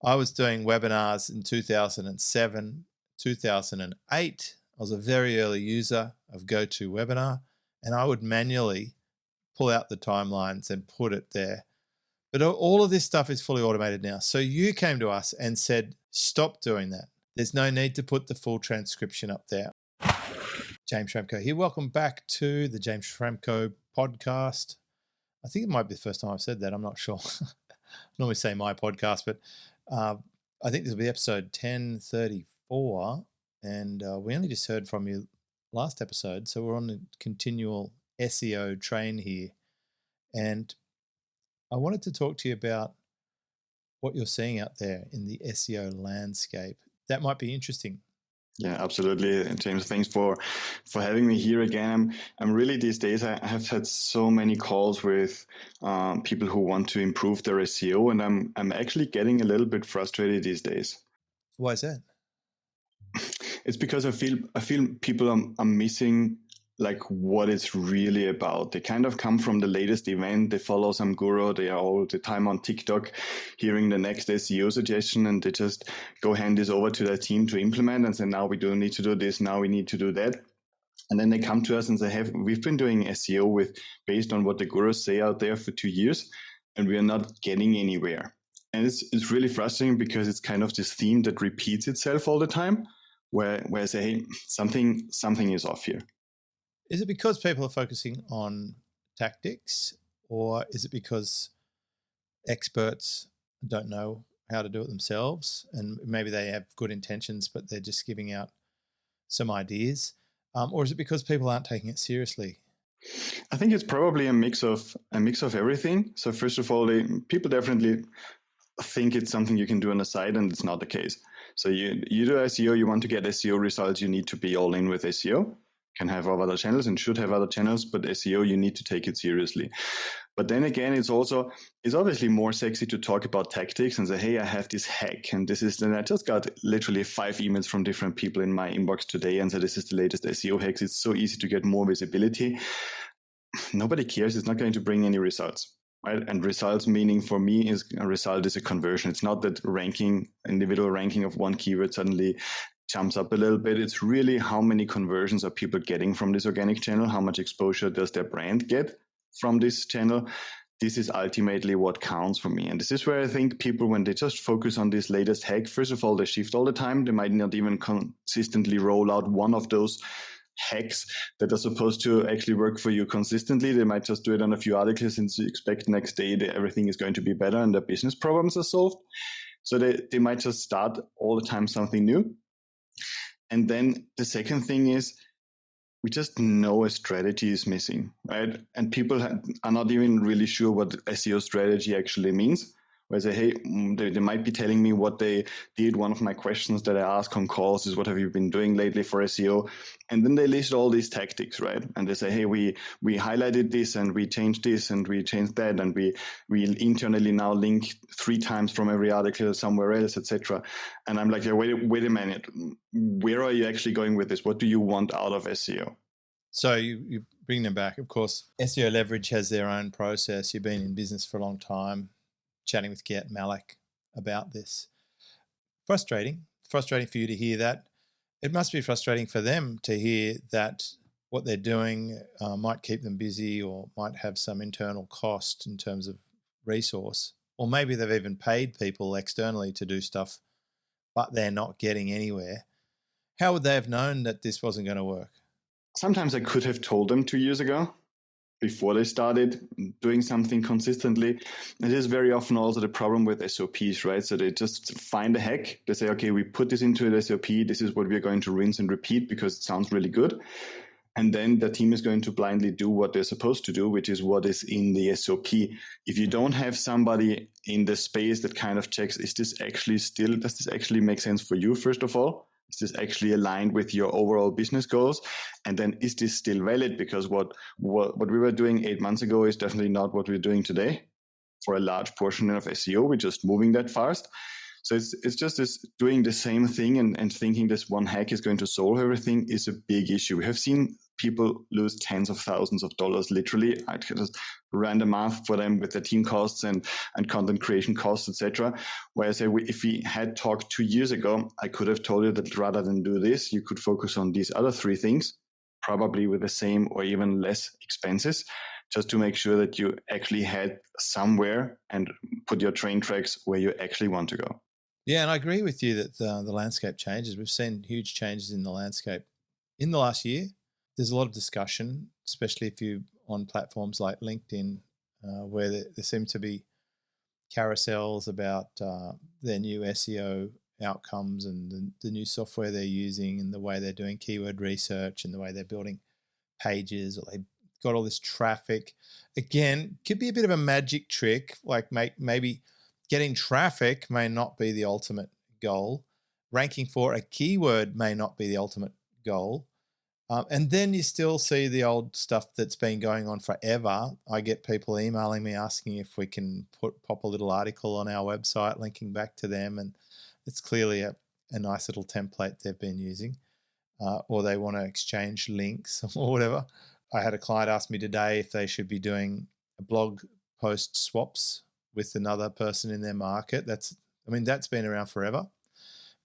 I was doing webinars in 2007, 2008. I was a very early user of GoToWebinar, and I would manually pull out the timelines and put it there. But all of this stuff is fully automated now. So you came to us and said, stop doing that. There's no need to put the full transcription up there. James Schramko here. Welcome back to the James Schramko podcast. I think it might be the first time I've said that. I'm not sure. I normally say my podcast, but I think this will be episode 1034. And we only just heard from you last episode. So we're on the continual SEO train here. And I wanted to talk to you about what you're seeing out there in the SEO landscape. That might be interesting. Yeah, absolutely. And James, thanks for having me here again. I'm really these days, I have had so many calls with people who want to improve their SEO, and I'm actually getting a little bit frustrated these days. Why is that? It's because I feel people are missing like what it's really about. They kind of come from the latest event. They follow some guru. They are all the time on TikTok hearing the next SEO suggestion, and they just go hand this over to their team to implement and say, now we do need to do this. Now we need to do that. And then they come to us and say, we've been doing SEO based on what the gurus say out there for 2 years, and we are not getting anywhere. And it's really frustrating because it's kind of this theme that repeats itself all the time, where I say, hey, something is off here. Is it because people are focusing on tactics, or is it because experts don't know how to do it themselves and maybe they have good intentions, but they're just giving out some ideas? Or is it because people aren't taking it seriously? I think it's probably a mix of everything. So first of all, people definitely think it's something you can do on the side, and it's not the case. So you do SEO, you want to get SEO results, you need to be all in with SEO. Can have other channels and should have other channels, but SEO, you need to take it seriously. But then again, it's obviously more sexy to talk about tactics and say, hey, I have this hack and I just got literally 5 emails from different people in my inbox today and said, this is the latest SEO hacks. It's so easy to get more visibility. Nobody cares. It's not going to bring any results. Right? And results meaning for me is a result is a conversion. It's not that individual ranking of one keyword suddenly jumps up a little bit. It's really how many conversions are people getting from this organic channel? How much exposure does their brand get from this channel? This is ultimately what counts for me. And this is where I think people, when they just focus on this latest hack, first of all, they shift all the time. They might not even consistently roll out one of those hacks that are supposed to actually work for you consistently. They might just do it on a few articles and expect next day that everything is going to be better and their business problems are solved. So they might just start all the time something new. And then the second thing is we just know a strategy is missing, right? And people are not even really sure what SEO strategy actually means. Where they say, hey, they might be telling me what they did. One of my questions that I ask on calls is, what have you been doing lately for SEO? And then they list all these tactics, right? And they say, hey, we highlighted this and we changed this and we changed that and we internally now link 3 times from every article somewhere else, etc. And I'm like, yeah, wait a minute. Where are you actually going with this? What do you want out of SEO? So you bring them back. Of course, SEO Leverage has their own process. You've been in business for a long time, chatting with Gert Malik about this. Frustrating for you to hear that. It must be frustrating for them to hear that what they're doing might keep them busy or might have some internal cost in terms of resource. Or maybe they've even paid people externally to do stuff, but they're not getting anywhere. How would they have known that this wasn't going to work? Sometimes I could have told them 2 years ago, before they started doing something consistently. It is very often also the problem with SOPs, right? So they just find a hack. They say, okay, we put this into an SOP. This is what we're going to rinse and repeat because it sounds really good. And then the team is going to blindly do what they're supposed to do, which is what is in the SOP. If you don't have somebody in the space that kind of checks, does this actually make sense for you, first of all? Is this actually aligned with your overall business goals? And then is this still valid? Because what we were doing 8 months ago is definitely not what we're doing today. For a large portion of SEO, we're just moving that fast. So it's just this doing the same thing and thinking this one hack is going to solve everything is a big issue. We have seen people lose tens of thousands of dollars, literally. I just ran the math for them with the team costs and content creation costs, etc. Where I say, if we had talked 2 years ago, I could have told you that rather than do this, you could focus on these other 3 things, probably with the same or even less expenses, just to make sure that you actually head somewhere and put your train tracks where you actually want to go. Yeah, and I agree with you that the landscape changes. We've seen huge changes in the landscape in the last year. There's a lot of discussion, especially if you're on platforms like LinkedIn, where there seem to be carousels about their new SEO outcomes and the new software they're using and the way they're doing keyword research and the way they're building pages, or they've got all this traffic. Again, could be a bit of a magic trick, like maybe getting traffic may not be the ultimate goal. Ranking for a keyword may not be the ultimate goal. And then you still see the old stuff that's been going on forever. I get people emailing me asking if we can pop a little article on our website linking back to them. And it's clearly a nice little template they've been using, or they want to exchange links or whatever. I had a client ask me today if they should be doing a blog post swaps with another person in their market. That's been around forever.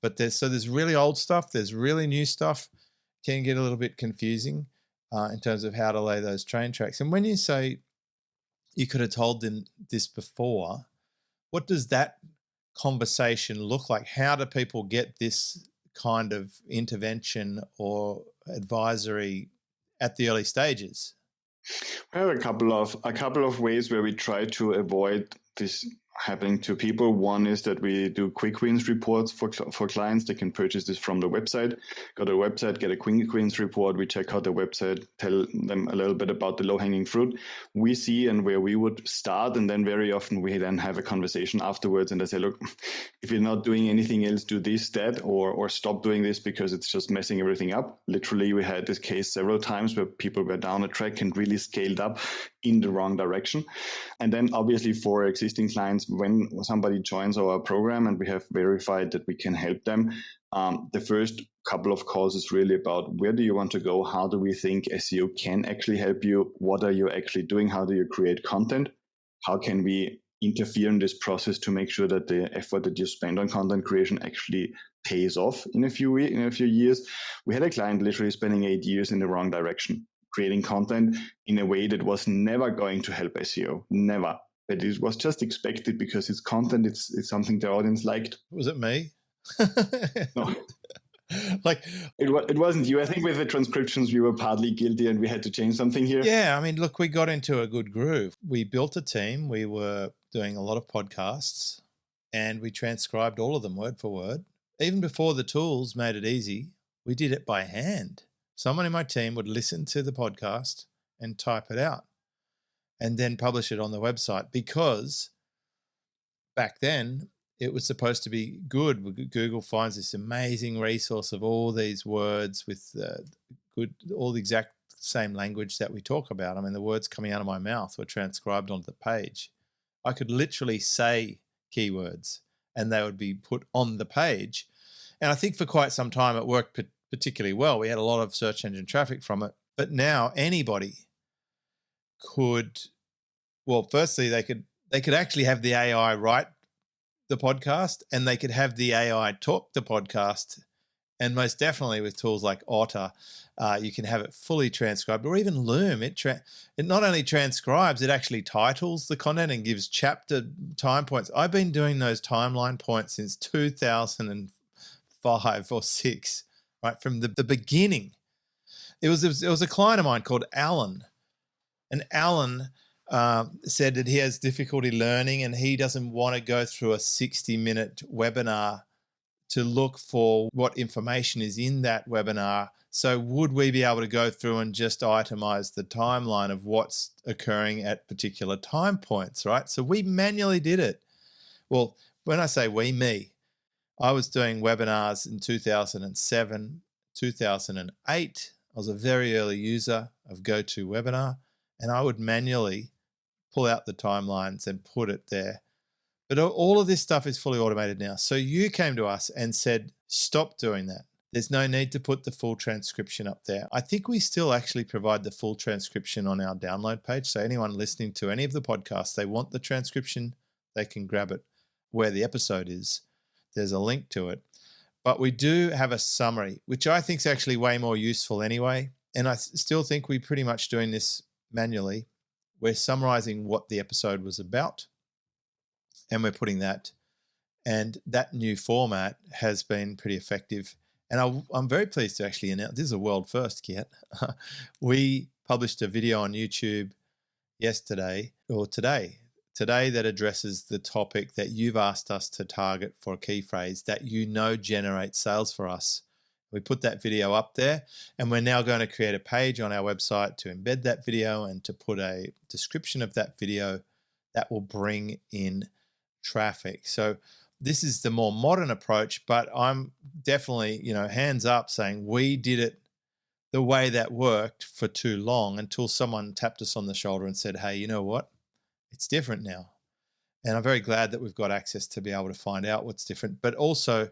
But there's really old stuff. There's really new stuff. Can get a little bit confusing in terms of how to lay those train tracks. And when you say you could have told them this before, what does that conversation look like? How do people get this kind of intervention or advisory at the early stages? We have a couple of ways where we try to avoid this happening to people. One is that we do quick wins reports for clients. They can purchase this from the website. Go to the website, get a quick wins report. We check out the website, tell them a little bit about the low-hanging fruit we see and where we would start. And then very often we then have a conversation afterwards and they say, look, if you're not doing anything else, do this, that, or stop doing this because it's just messing everything up. Literally, we had this case several times where people were down a track and really scaled up in the wrong direction. And then obviously for existing clients, when somebody joins our program and we have verified that we can help them, the first couple of calls is really about where do you want to go? How do we think SEO can actually help you? What are you actually doing? How do you create content? How can we interfere in this process to make sure that the effort that you spend on content creation actually pays off in a few years? We had a client literally spending 8 years in the wrong direction, creating content in a way that was never going to help SEO, never. But it was just expected because it's content, it's something the audience liked. Was it me? No. Like it wasn't you. I think with the transcriptions, we were partly guilty and we had to change something here. Yeah, I mean, look, we got into a good groove. We built a team. We were doing a lot of podcasts and we transcribed all of them word for word. Even before the tools made it easy, we did it by hand. Someone in my team would listen to the podcast and type it out and then publish it on the website, because back then it was supposed to be good. Google finds this amazing resource of all these words with all the exact same language that we talk about. I mean, the words coming out of my mouth were transcribed onto the page. I could literally say keywords and they would be put on the page. And I think for quite some time it worked particularly well. We had a lot of search engine traffic from it. But now anybody could, well, firstly, they could actually have the AI write the podcast and they could have the AI talk the podcast. And most definitely with tools like Otter, you can have it fully transcribed, or even Loom. It not only transcribes, it actually titles the content and gives chapter time points. I've been doing those timeline points since 2005 or 6, right? From the beginning. It was a client of mine called Alan, and Alan said that he has difficulty learning and he doesn't want to go through a 60-minute webinar to look for what information is in that webinar. So would we be able to go through and just itemize the timeline of what's occurring at particular time points, right? So we manually did it. Well, when I say we, me, I was doing webinars in 2007, 2008. I was a very early user of GoToWebinar, and I would manually pull out the timelines and put it there. But all of this stuff is fully automated now. So you came to us and said, stop doing that. There's no need to put the full transcription up there. I think we still actually provide the full transcription on our download page. So anyone listening to any of the podcasts, they want the transcription, they can grab it where the episode is. There's a link to it. But we do have a summary, which I think is actually way more useful anyway. And I still think we're pretty much doing this manually. We're summarizing what the episode was about, and we're putting that. And that new format has been pretty effective. And I'm very pleased to actually announce, this is a world first, Kiet. We published a video on YouTube today that addresses the topic that you've asked us to target for a key phrase that generates sales for us. We put that video up there, and we're now going to create a page on our website to embed that video and to put a description of that video that will bring in traffic. So this is the more modern approach, but I'm definitely, hands up saying we did it the way that worked for too long until someone tapped us on the shoulder and said, hey, you know what? It's different now. And I'm very glad that we've got access to be able to find out what's different. But also,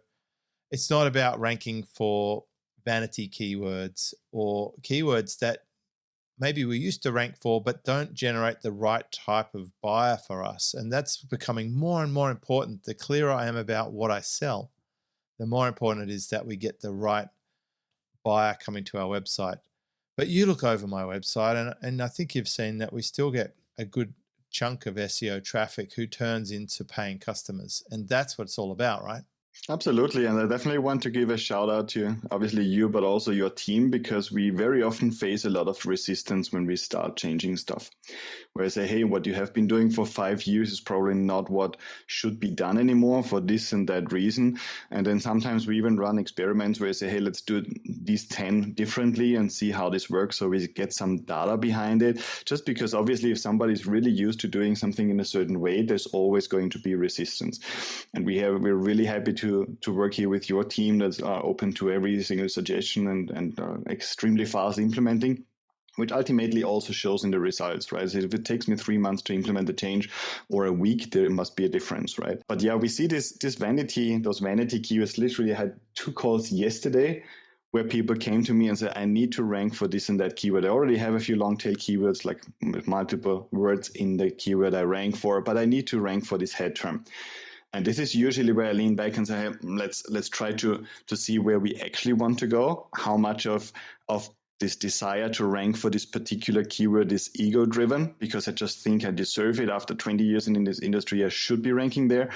it's not about ranking for vanity keywords or keywords that maybe we used to rank for, but don't generate the right type of buyer for us. And that's becoming more and more important. The clearer I am about what I sell, the more important it is that we get the right buyer coming to our website. But you look over my website, and I think you've seen that we still get a good chunk of SEO traffic who turns into paying customers. And that's what it's all about, right? Absolutely. And I definitely want to give a shout out to obviously you, but also your team, because we very often face a lot of resistance when we start changing stuff. Where I say, hey, what you have been doing for 5 years is probably not what should be done anymore for this and that reason. And then sometimes we even run experiments where I say, hey, let's do these 10 differently and see how this works. So we get some data behind it. Just because obviously if somebody's really used to doing something in a certain way, there's always going to be resistance. And we're really happy to work here with your team that's open to every single suggestion and extremely fast implementing, which ultimately also shows in the results, right? So if it takes me 3 months to implement the change or a week, there must be a difference, right? But yeah, we see those vanity keywords. Literally I had 2 calls yesterday where people came to me and said, I need to rank for this and that keyword. I already have a few long tail keywords, like multiple words in the keyword I rank for, but I need to rank for this head term. And this is usually where I lean back and say, hey, let's try to see where we actually want to go. How much of this desire to rank for this particular keyword is ego driven, because I just think I deserve it. After 20 years in this industry, I should be ranking there.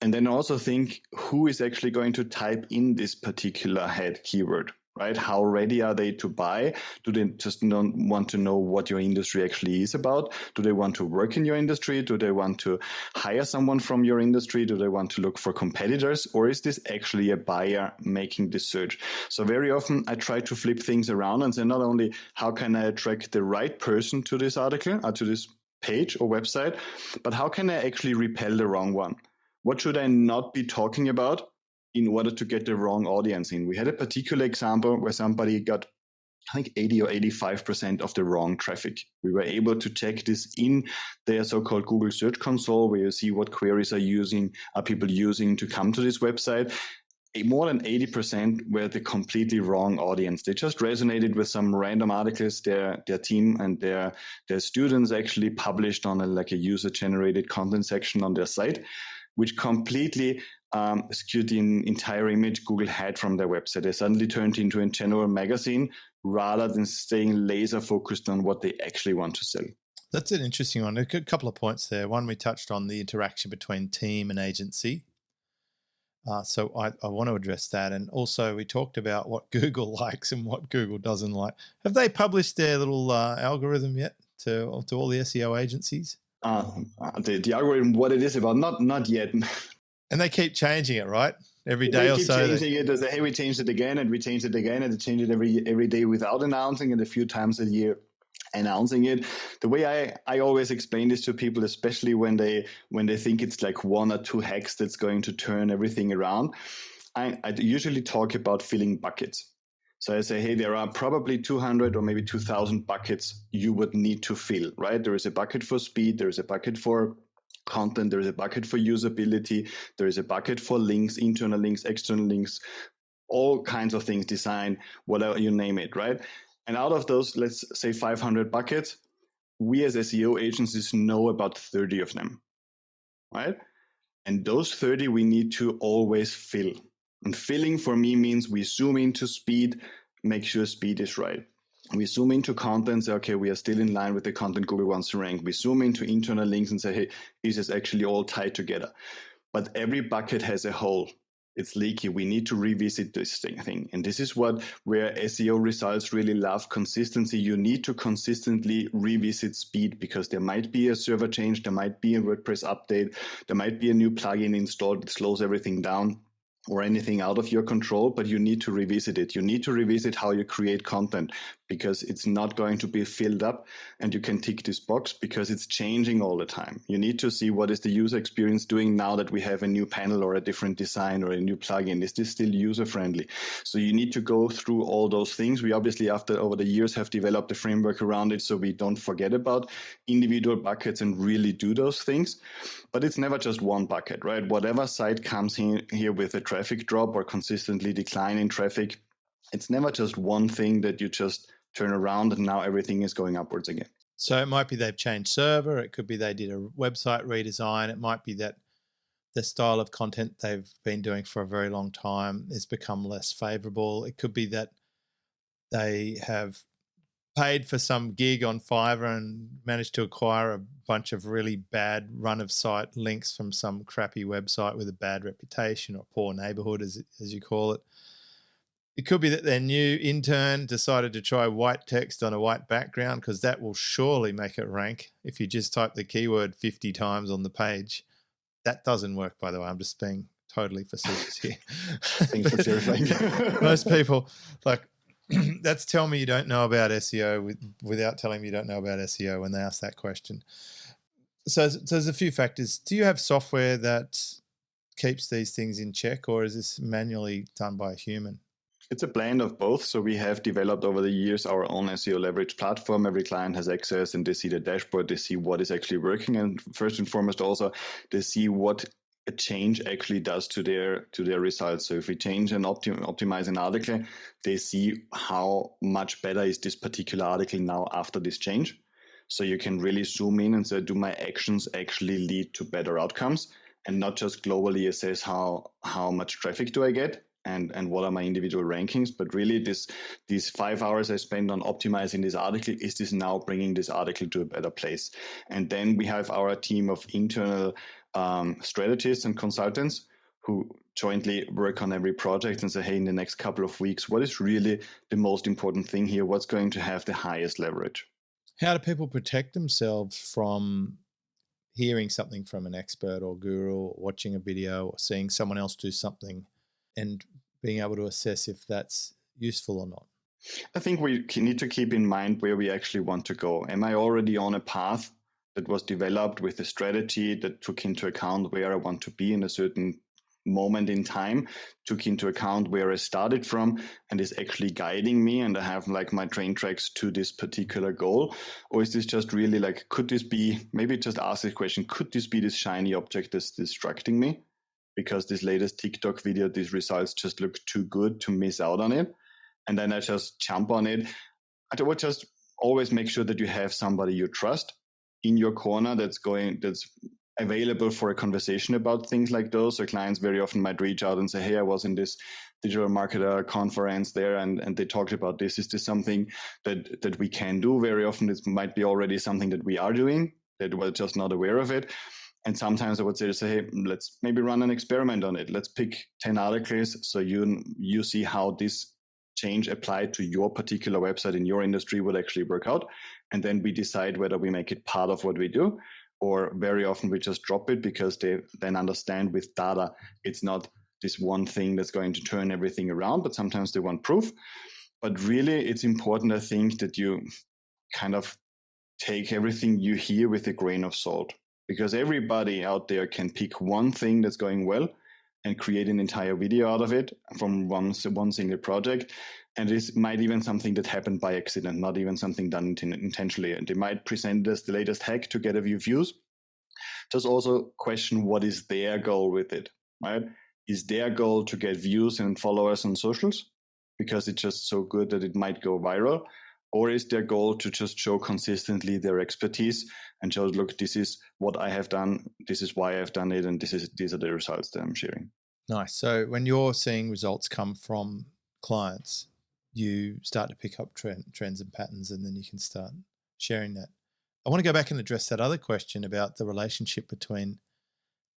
And then also think, who is actually going to type in this particular head keyword? Right? How ready are they to buy? Do they just not want to know what your industry actually is about? Do they want to work in your industry? Do they want to hire someone from your industry? Do they want to look for competitors? Or is this actually a buyer making this search? So very often I try to flip things around and say, not only how can I attract the right person to this article or to this page or website, but how can I actually repel the wrong one? What should I not be talking about in order to get the wrong audience in? We had a particular example where somebody got, I think, 80 or 85% of the wrong traffic. We were able to check this in their so-called Google Search Console, where you see what queries are people using to come to this website. More than 80% were the completely wrong audience. They just resonated with some random articles their team and their students actually published on a user-generated content section on their site, which completely skewed the entire image Google had from their website. They suddenly turned into a general magazine rather than staying laser focused on what they actually want to sell. That's an interesting one. A couple of points there. One, we touched on the interaction between team and agency. So I want to address that. And also we talked about what Google likes and what Google doesn't like. Have they published their little algorithm yet to all the SEO agencies? The algorithm, what it is about, not yet. And they keep changing it, right? Every day or so. They keep changing it. They say, hey, we changed it again, and we changed it again, and they change it every day without announcing it, a few times a year announcing it. The way I always explain this to people, especially when they think it's like 1 or 2 hacks that's going to turn everything around, I usually talk about filling buckets. So I say, hey, there are probably 200 or maybe 2,000 buckets you would need to fill, right? There is a bucket for speed. There is a bucket for content. There is a bucket for usability. There is a bucket for links, internal links, external links, all kinds of things, design, whatever you name it, right? And out of those, let's say 500 buckets, we as SEO agencies know about 30 of them, right? And those 30 we need to always fill. And filling for me means we zoom into speed, make sure speed is right. We zoom into content, say, okay, we are still in line with the content Google wants to rank. We zoom into internal links and say, hey, is this actually all tied together? But every bucket has a hole. It's leaky. We need to revisit this thing. And this is where SEO results really love consistency. You need to consistently revisit speed, because there might be a server change, there might be a WordPress update, there might be a new plugin installed that slows everything down, or anything out of your control, but you need to revisit it. You need to revisit how you create content, because it's not going to be filled up and you can tick this box because it's changing all the time. You need to see what is the user experience doing now that we have a new panel or a different design or a new plugin. Is this still user friendly? So you need to go through all those things. We obviously, over the years, have developed a framework around it so we don't forget about individual buckets and really do those things. But it's never just one bucket, right? Whatever site comes here with a traffic drop or consistently declining traffic, it's never just one thing that you just turn around and now everything is going upwards again. So it might be they've changed server. It could be they did a website redesign. It might be that the style of content they've been doing for a very long time has become less favorable. It could be that they have paid for some gig on Fiverr and managed to acquire a bunch of really bad run of site links from some crappy website with a bad reputation or poor neighborhood, as you call it. It could be that their new intern decided to try white text on a white background, because that will surely make it rank if you just type the keyword 50 times on the page. That doesn't work, by the way. I'm just being totally facetious here. Thanks for clarifying. Most people, that's tell me you don't know about SEO without telling me you don't know about SEO when they ask that question. So there's a few factors. Do you have software that keeps these things in check, or is this manually done by a human? It's a blend of both. So we have developed over the years our own SEO leverage platform. Every client has access and they see the dashboard, they see what is actually working. And first and foremost, also they see what a change actually does to their results. So if we change and optimize an article, they see how much better is this particular article now after this change. So you can really zoom in and say, do my actions actually lead to better outcomes, and not just globally assess how much traffic do I get and what are my individual rankings, but really these 5 hours I spend on optimizing this article, is this now bringing this article to a better place? And then we have our team of internal strategists and consultants who jointly work on every project and say, hey, in the next couple of weeks, what is really the most important thing here? What's going to have the highest leverage? How do people protect themselves from hearing something from an expert or guru, or watching a video, or seeing someone else do something, and being able to assess if that's useful or not? I think we need to keep in mind where we actually want to go. Am I already on a path that was developed with a strategy that took into account where I want to be in a certain moment in time, took into account where I started from, and is actually guiding me, and I have my train tracks to this particular goal? Or is this just really could this be, maybe just ask this question, could this be this shiny object that's distracting me? Because this latest TikTok video, these results just look too good to miss out on it. And then I just jump on it. I would just always make sure that you have somebody you trust in your corner that's available for a conversation about things like those. So clients very often might reach out and say, hey, I was in this digital marketer conference there and they talked about this. Is this something that we can do? Very often it might be already something that we are doing, that we're just not aware of it. And sometimes I would say, hey, let's maybe run an experiment on it. Let's pick 10 articles so you see how this change applied to your particular website in your industry would actually work out. And then we decide whether we make it part of what we do, or very often we just drop it, because they then understand with data, it's not this one thing that's going to turn everything around, but sometimes they want proof. But really, it's important, I think, that you kind of take everything you hear with a grain of salt. Because everybody out there can pick one thing that's going well and create an entire video out of it from one single project. And this might even something that happened by accident, not even something done intentionally. And they might present as the latest hack to get a few views. Just also question what is their goal with it, right? Is their goal to get views and followers on socials because it's just so good that it might go viral? Or is their goal to just show consistently their expertise and show, look, this is what I have done, this is why I've done it, and these are the results that I'm sharing. Nice. So when you're seeing results come from clients, you start to pick up trends and patterns, and then you can start sharing that. I want to go back and address that other question about the relationship between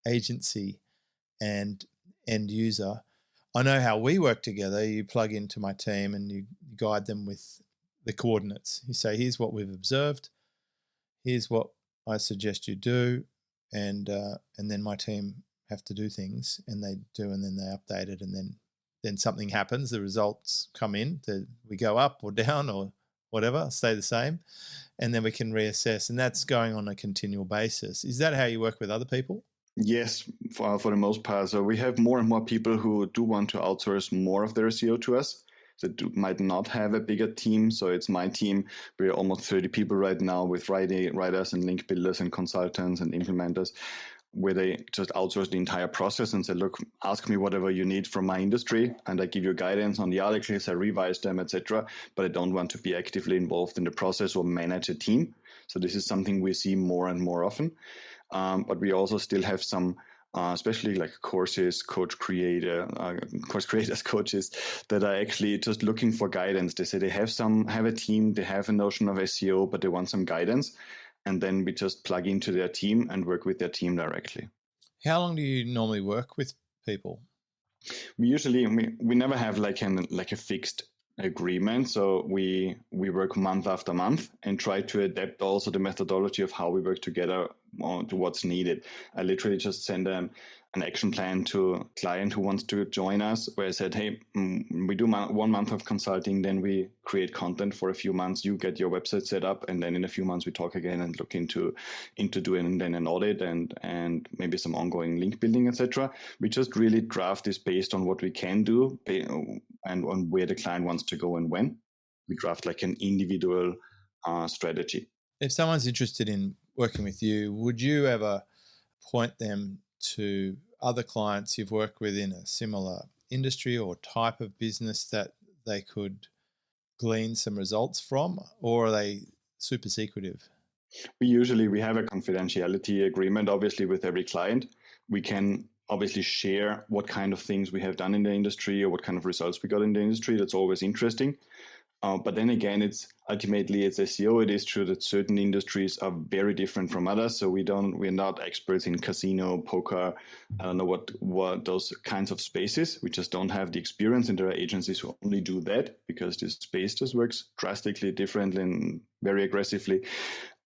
agency and end user. I know how we work together. You plug into my team and you guide them with the coordinates. You say, here's what we've observed. Here's what I suggest you do. And then my team have to do things, and they do, and then they update it, and then something happens. The results come in. We go up or down or whatever, stay the same, and then we can reassess. And that's going on a continual basis. Is that how you work with other people? Yes, for the most part. So we have more and more people who do want to outsource more of their SEO to us, that might not have a bigger team. So it's my team. We're almost 30 people right now with writers and link builders and consultants and implementers, where they just outsource the entire process and say, look, ask me whatever you need from my industry, and I give you guidance on the articles, I revise them, etc. But I don't want to be actively involved in the process or manage a team. So this is something we see more and more often. But we also still have some, especially like course creators, coaches that are actually just looking for guidance. They say they have a team, they have a notion of SEO, but they want some guidance. And then we just plug into their team and work with their team directly. How long do you normally work with people? We never have like a fixed agreement. So we work month after month and try to adapt also the methodology of how we work together to what's needed. I literally just send an action plan to a client who wants to join us, where I said, hey, we do 1 month of consulting, then we create content for a few months, you get your website set up, and then in a few months we talk again and look into doing then an audit and maybe some ongoing link building, etc. We just really draft this based on what we can do and on where the client wants to go and when. We draft like an individual strategy. If someone's interested in working with you, would you ever point them to other clients you've worked with in a similar industry or type of business that they could glean some results from, or are they super secretive? We have a confidentiality agreement, obviously, with every client. We can obviously share what kind of things we have done in the industry or what kind of results we got in the industry. That's always interesting. But then again, it's SEO. It is true that certain industries are very different from others. So we're not experts in casino, poker, I don't know what those kinds of spaces. We just don't have the experience, and there are agencies who only do that because this space just works drastically differently and very aggressively.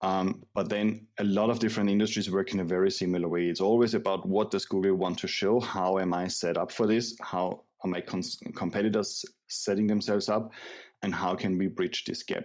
But then a lot of different industries work in a very similar way. It's always about what does Google want to show? How am I set up for this? How are my competitors setting themselves up? And how can we bridge this gap?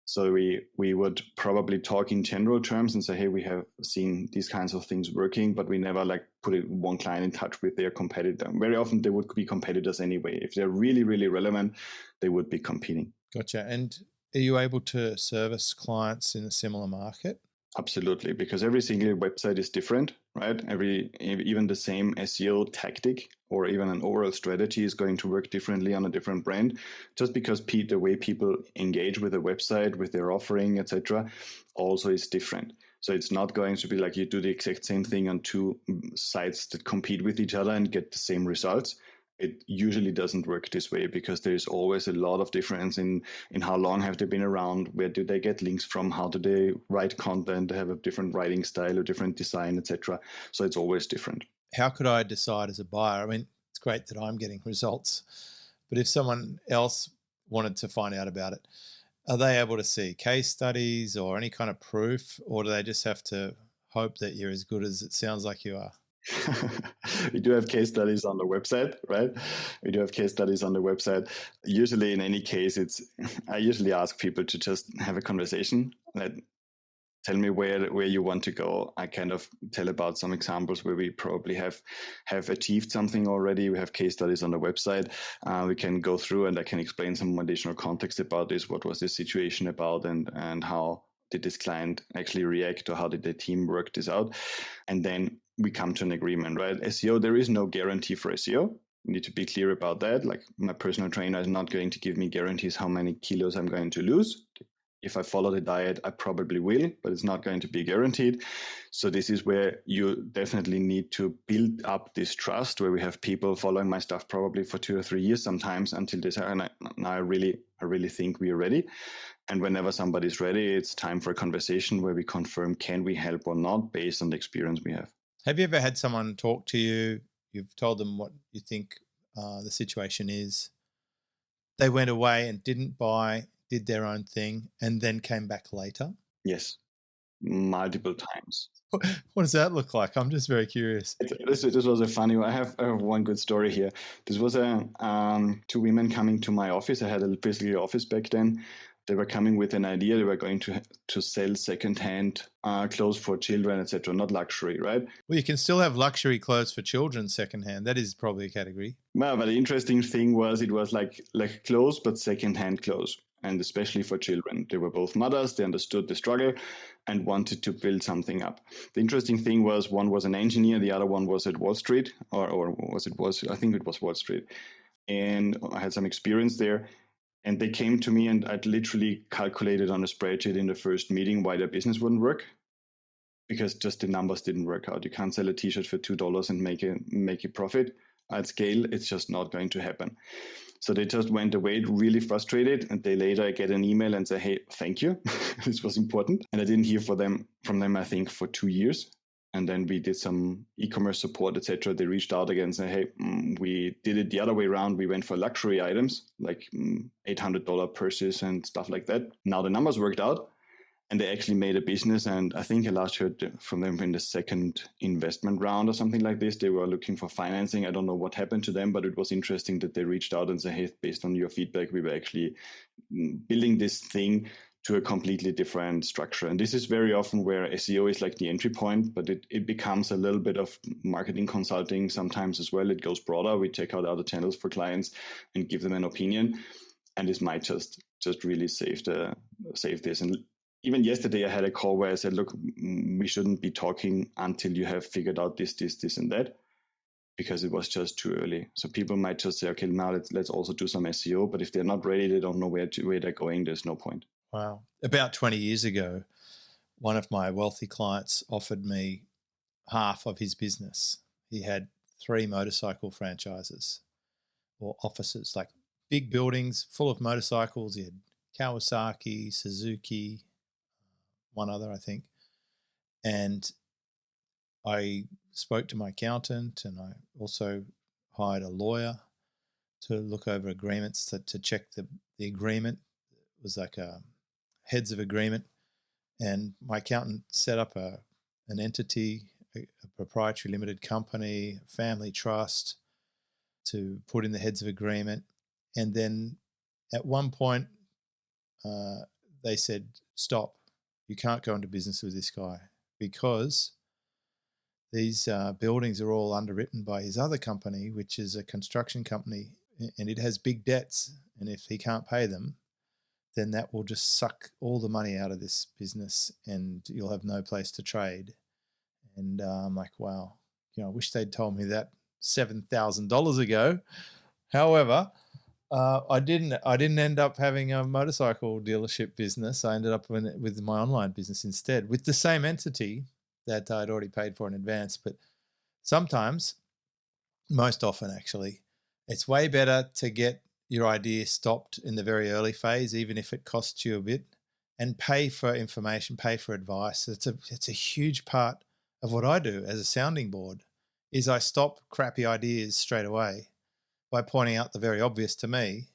So we would probably talk in general terms and say, hey, we have seen these kinds of things working, but we never like put one client in touch with their competitor. Very often they would be competitors anyway. If they're really, really relevant, they would be competing. Gotcha. And are you able to service clients in a similar market? Absolutely, because every single website is different, right? Even the same SEO tactic or even an overall strategy is going to work differently on a different brand, just because the way people engage with a website, with their offering, etc., also is different. So it's not going to be like you do the exact same thing on two sites that compete with each other and get the same results. It usually doesn't work this way because there's always a lot of difference in how long have they been around, where do they get links from, how do they write content, they have a different writing style, a different design, etc. So it's always different. How could I decide as a buyer? I mean, it's great that I'm getting results, but if someone else wanted to find out about it, are they able to see case studies or any kind of proof, or do they just have to hope that you're as good as it sounds like you are? We do have case studies on the website, right? We do have case studies on the website. Usually, in any case, I usually ask people to just have a conversation. Tell me where you want to go. I kind of tell about some examples where we probably have achieved something already. We have case studies on the website. We can go through and I can explain some additional context about this. What was this situation about, and how did this client actually react, or how did the team work this out? And then we come to an agreement, right? SEO, there is no guarantee for SEO. We need to be clear about that. Like, my personal trainer is not going to give me guarantees how many kilos I'm going to lose. If I follow the diet, I probably will, but it's not going to be guaranteed. So this is where you definitely need to build up this trust, where we have people following my stuff probably for 2 or 3 years sometimes, until they say, now I really think we are ready. And whenever somebody's ready, it's time for a conversation where we confirm, can we help or not, based on the experience we have. Have you ever had someone talk to you? You've told them what you think the situation is. They went away and didn't buy, did their own thing, and then came back later? Yes, multiple times. What does that look like? I'm just very curious. This was a funny one. I have one good story here. This was two women coming to my office. I had a physical office back then. They were coming with an idea. They were going to sell secondhand clothes for children, etc. Not luxury, right? Well, you can still have luxury clothes for children secondhand. That is probably a category. Well, but the interesting thing was, it was like clothes, but secondhand clothes, and especially for children. They were both mothers. They understood the struggle and wanted to build something up. The interesting thing was, one was an engineer, the other one was at Wall Street, I think it was Wall Street, and I had some experience there. And they came to me, and I'd literally calculated on a spreadsheet in the first meeting why their business wouldn't work, because just the numbers didn't work out. You can't sell a T-shirt for $2 and make a profit at scale. It's just not going to happen. So they just went away really frustrated, and they later get an email and say, hey, thank you. This was important. And I didn't hear from them, I think, for 2 years. And then we did some e-commerce support, etc. They reached out again and said, hey, we did it the other way around. We went for luxury items, like $800 purses and stuff like that. Now the numbers worked out, and they actually made a business. And I think I last heard from them in the second investment round or something like this. They were looking for financing. I don't know what happened to them, but it was interesting that they reached out and said, hey, based on your feedback, we were actually building this thing to a completely different structure. And this is very often where SEO is like the entry point, but it becomes a little bit of marketing consulting sometimes as well. It goes broader. We check out other channels for clients and give them an opinion. And this might just really save this. And even yesterday, I had a call where I said, look, we shouldn't be talking until you have figured out this, and that, because it was just too early. So people might just say, okay, now let's also do some SEO. But if they're not ready, they don't know where they're going, there's no point. Wow. About 20 years ago, one of my wealthy clients offered me half of his business. He had 3 motorcycle franchises or offices, like big buildings full of motorcycles. He had Kawasaki, Suzuki, one other, I think. And I spoke to my accountant, and I also hired a lawyer to look over agreements, to check the agreement. It was like a heads of agreement, and my accountant set up an entity, a proprietary limited company, a family trust, to put in the heads of agreement. And then at one point they said, stop, you can't go into business with this guy, because these buildings are all underwritten by his other company, which is a construction company, and it has big debts, and if he can't pay them, then that will just suck all the money out of this business, and you'll have no place to trade. And I'm like, wow, I wish they'd told me that $7,000 ago. However, I didn't end up having a motorcycle dealership business. I ended up with my online business instead, with the same entity that I'd already paid for in advance. But sometimes, most often actually, it's way better to get your idea stopped in the very early phase, even if it costs you a bit, and pay for information, pay for advice. It's a huge part of what I do as a sounding board, is I stop crappy ideas straight away by pointing out the very obvious to me,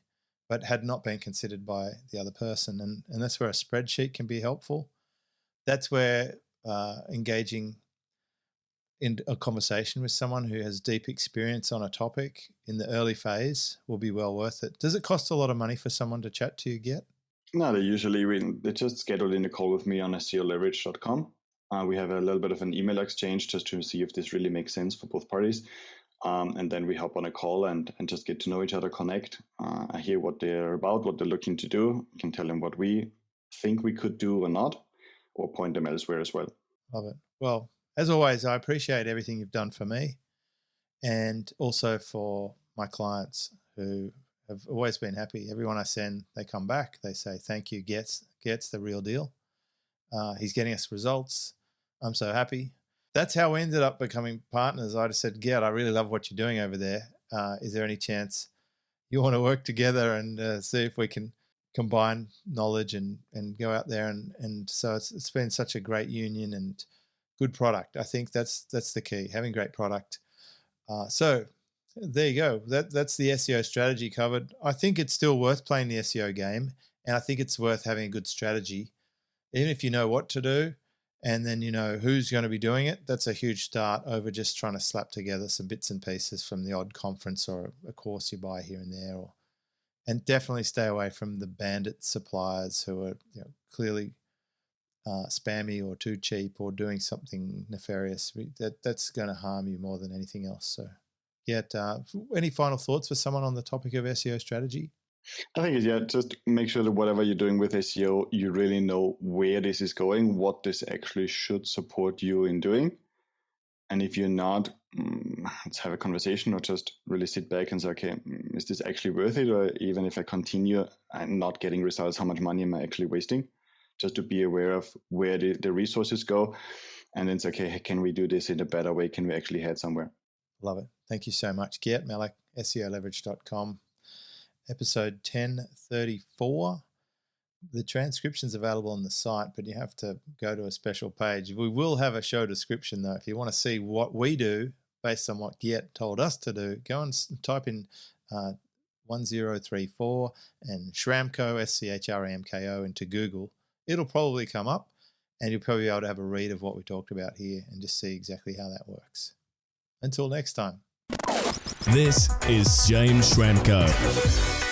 but had not been considered by the other person. And that's where a spreadsheet can be helpful. That's where engaging in a conversation with someone who has deep experience on a topic in the early phase will be well worth it. Does it cost a lot of money for someone to chat to you, Gert? No, they just schedule in a call with me on SEOleverage.com. We have a little bit of an email exchange just to see if this really makes sense for both parties. And then we hop on a call and just get to know each other, connect. I hear what they're about, what they're looking to do. I can tell them what we think we could do or not, or point them elsewhere as well. Love it. Well, as always, I appreciate everything you've done for me and also for my clients who have always been happy. Everyone I send, they come back. They say, thank you, Gets the real deal. He's getting us results. I'm so happy. That's how we ended up becoming partners. I just said, Get, I really love what you're doing over there. Is there any chance you want to work together and see if we can combine knowledge and go out there? And so it's been such a great union and good product. I think that's the key, having great product. So there you go. That's the SEO strategy covered. I think it's still worth playing the SEO game, and I think it's worth having a good strategy. Even if you know what to do and then you know who's going to be doing it, that's a huge start over just trying to slap together some bits and pieces from the odd conference or a course you buy here and there. And definitely stay away from the bandit suppliers who are clearly spammy or too cheap or doing something nefarious. That's going to harm you more than anything else. So, any final thoughts for someone on the topic of SEO strategy? I think just make sure that whatever you're doing with SEO, you really know where this is going, what this actually should support you in doing. And if you're not, let's have a conversation or just really sit back and say, okay, is this actually worth it? Or even if I continue and not getting results, how much money am I actually wasting? Just to be aware of where the resources go. And then say, okay, can we do this in a better way? Can we actually head somewhere? Love it. Thank you so much, Geert Malek, SEOleverage.com. Episode 1034. The transcription's available on the site, but you have to go to a special page. We will have a show description, though. If you want to see what we do based on what Geert told us to do, go and type in 1034 and Schramko, SCHRAMKO, into Google. It'll probably come up, and you'll probably be able to have a read of what we talked about here and just see exactly how that works. Until next time. This is James Schramko.